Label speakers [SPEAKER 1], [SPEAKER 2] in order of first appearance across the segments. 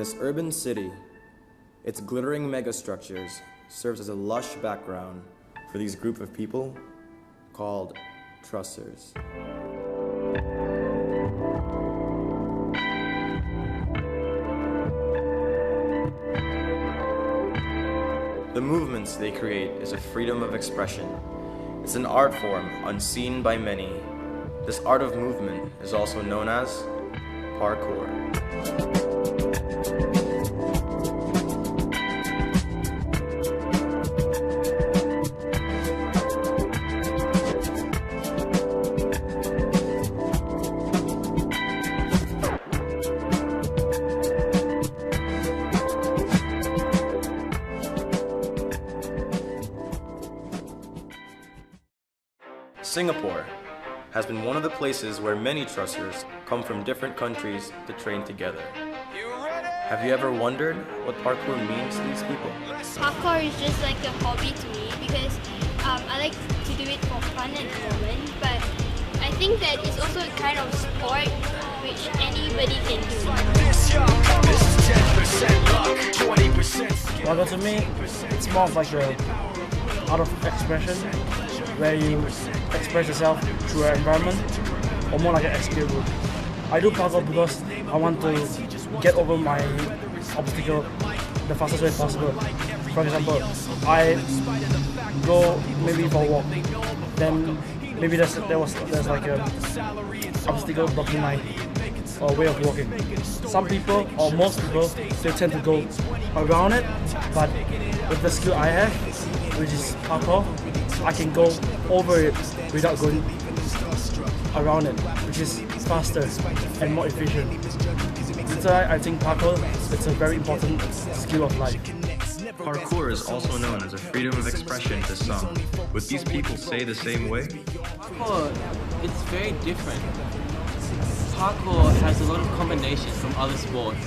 [SPEAKER 1] this urban city, its glittering megastructures serves as a lush background for these group of people called trussers. The movements they create is a freedom of expression. It's an art form unseen by many. This art of movement is also known as parkour. Singapore has been one of the places where many trussers come from different countries to train together. Have you ever wondered what parkour means to these people?
[SPEAKER 2] Parkour is just like a hobby to me because I like to do it for fun at the moment, but I think that it's also a kind of sport which anybody can do.
[SPEAKER 3] Well, to me, it's more of like a art of expression where you express yourself through your environment, or more like an escape route. I do parkour because I want to get over my obstacle the fastest way possible. For example, I go maybe for a walk, then maybe there's like a obstacle blocking my way of walking. Some people, or most people, they tend to go around it, but with the skill I have, which is parkour, I can go over it without going around it, which is faster and more efficient. That's why I think parkour is a very important skill of life.
[SPEAKER 1] Parkour is also known as a freedom of expression to some. Would these people say the same way?
[SPEAKER 4] Parkour, it's very different. Parkour has a lot of combinations from other sports.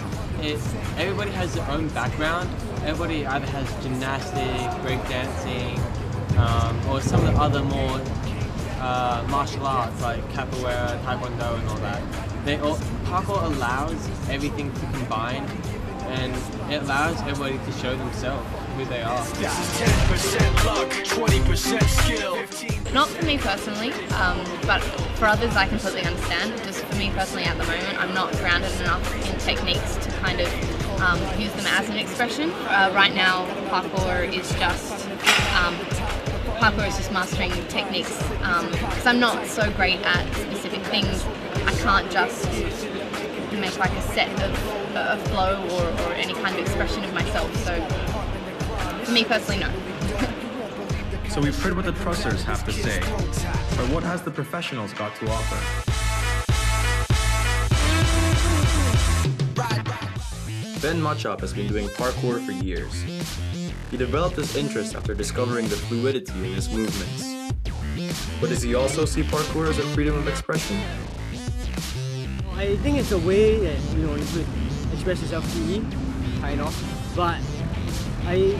[SPEAKER 4] Everybody has their own background. Everybody either has gymnastics, breakdancing, or some of the other more martial arts like capoeira, taekwondo and all that. Parkour allows everything to combine, and it allows everybody to show themselves who they are.
[SPEAKER 5] Not for me personally, but for others I completely understand. Just for me personally at the moment, I'm not grounded enough in techniques to kind of use them as an expression. Right now, parkour is just mastering techniques. Because I'm not so great at specific things, I can't just make like a set of a flow or any kind of expression of myself. So for me personally, no.
[SPEAKER 1] So we've heard what the trussers have to say, but what has the professionals got to offer? Ben Machop has been doing parkour for years. He developed this interest after discovering the fluidity in his movements. But does he also see parkour as a freedom of expression?
[SPEAKER 6] I think it's a way that you could express yourself freely, kind of. But I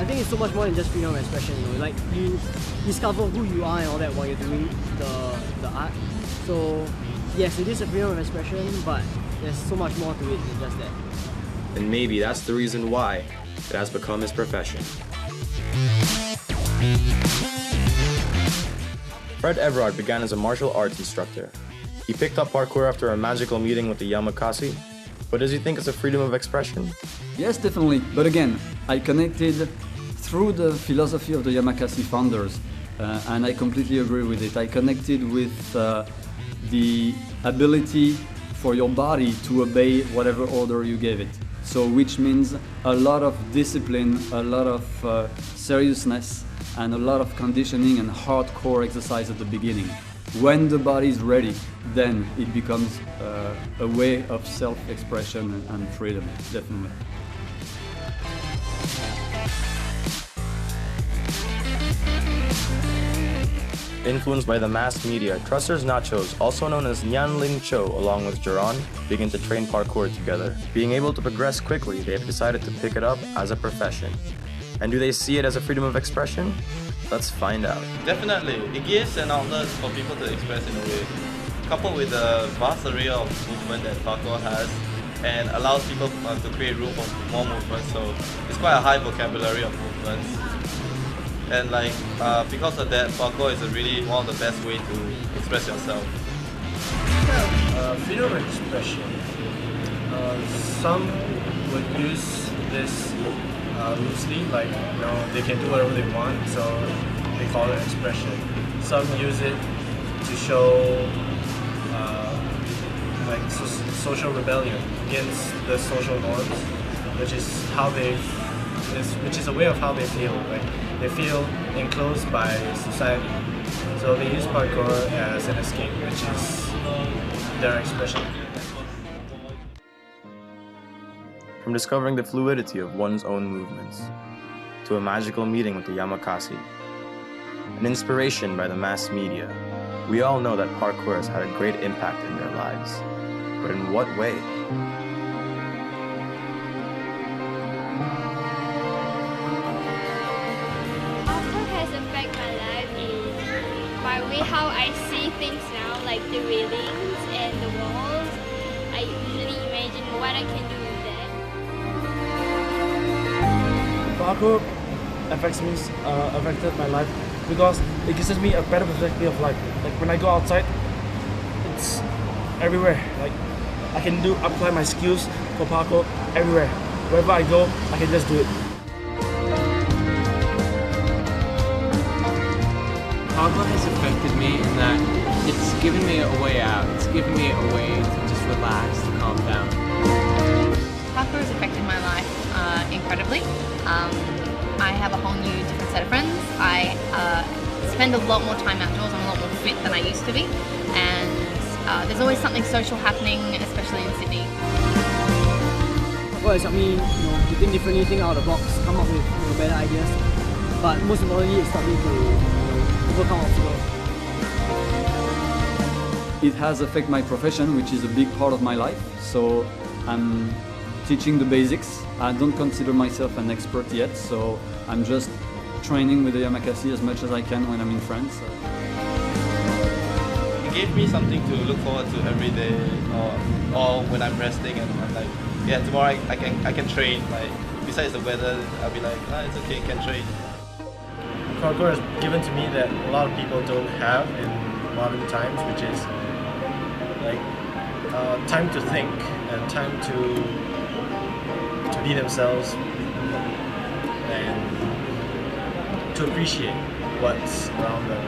[SPEAKER 6] think it's so much more than just freedom of expression. Like you discover who you are and all that while you're doing the art. So yes, it is a freedom of expression, but there's so much more to it than just that.
[SPEAKER 1] And maybe that's the reason why it has become his profession. Fred Everard began as a martial arts instructor. He picked up parkour after a magical meeting with the Yamakasi, but does he think it's a freedom of expression?
[SPEAKER 7] Yes, definitely. But again, I connected through the philosophy of the Yamakasi founders, and I completely agree with it. I connected with the ability for your body to obey whatever order you gave it. So which means a lot of discipline, a lot of seriousness, and a lot of conditioning and hardcore exercise at the beginning. When the body is ready, then it becomes a way of self-expression and freedom, definitely.
[SPEAKER 1] Influenced by the mass media, Trussers Nachos, also known as Nyan Ling Cho, along with Jaron, begin to train parkour together. Being able to progress quickly, they have decided to pick it up as a profession. And do they see it as a freedom of expression? Let's find out.
[SPEAKER 8] Definitely, it gives an outlet for people to express in a way. Coupled with the vast array of movement that parkour has, and allows people to create room for more movements. So it's quite a high vocabulary of movements. And like because of that, parkour is really one of the best way to express yourself.
[SPEAKER 9] Freedom of expression. Some would use this loosely, like they can do whatever they want, so they call it expression. Some use it to show like social rebellion against the social norms, which is a way of how they feel. Like they feel enclosed by society, so they use parkour as an escape, which is their expression.
[SPEAKER 1] From discovering the fluidity of one's own movements, to a magical meeting with the Yamakasi, an inspiration by the mass media, we all know that parkour has had a great impact in their lives. But in what way?
[SPEAKER 2] Parkour has affected my life in my way how I see things now, like the railings and the walls. I usually imagine what I can do with that.
[SPEAKER 3] Parkour affected my life because it gives me a better perspective of life. Like when I go outside, it's everywhere. Like I can apply my skills for parkour everywhere. Wherever I go, I can just do it.
[SPEAKER 4] Parkour has affected me in that it's given me a way out. It's given me a way to just relax, to calm down.
[SPEAKER 5] Parkour has affected my life incredibly. I have a whole new different set of friends. I spend a lot more time outdoors. I'm a lot more fit than I used to be. And there's always something social happening, especially in Sydney.
[SPEAKER 6] Parkour has helped me, to think differently, think out of the box, come up with better ideas. But most importantly, it's taught me to overcome obstacles.
[SPEAKER 7] It has affected my profession, which is a big part of my life. So I'm teaching the basics. I don't consider myself an expert yet, so I'm just training with the Yamakasi as much as I can when I'm in France.
[SPEAKER 8] It gave me something to look forward to every day, or when I'm resting and I'm like, yeah, tomorrow I can train. Like besides the weather, I'll be like, it's okay, can train.
[SPEAKER 9] Parkour has given to me that a lot of people don't have in modern times, which is like time to think and time to be themselves and to appreciate what's around them.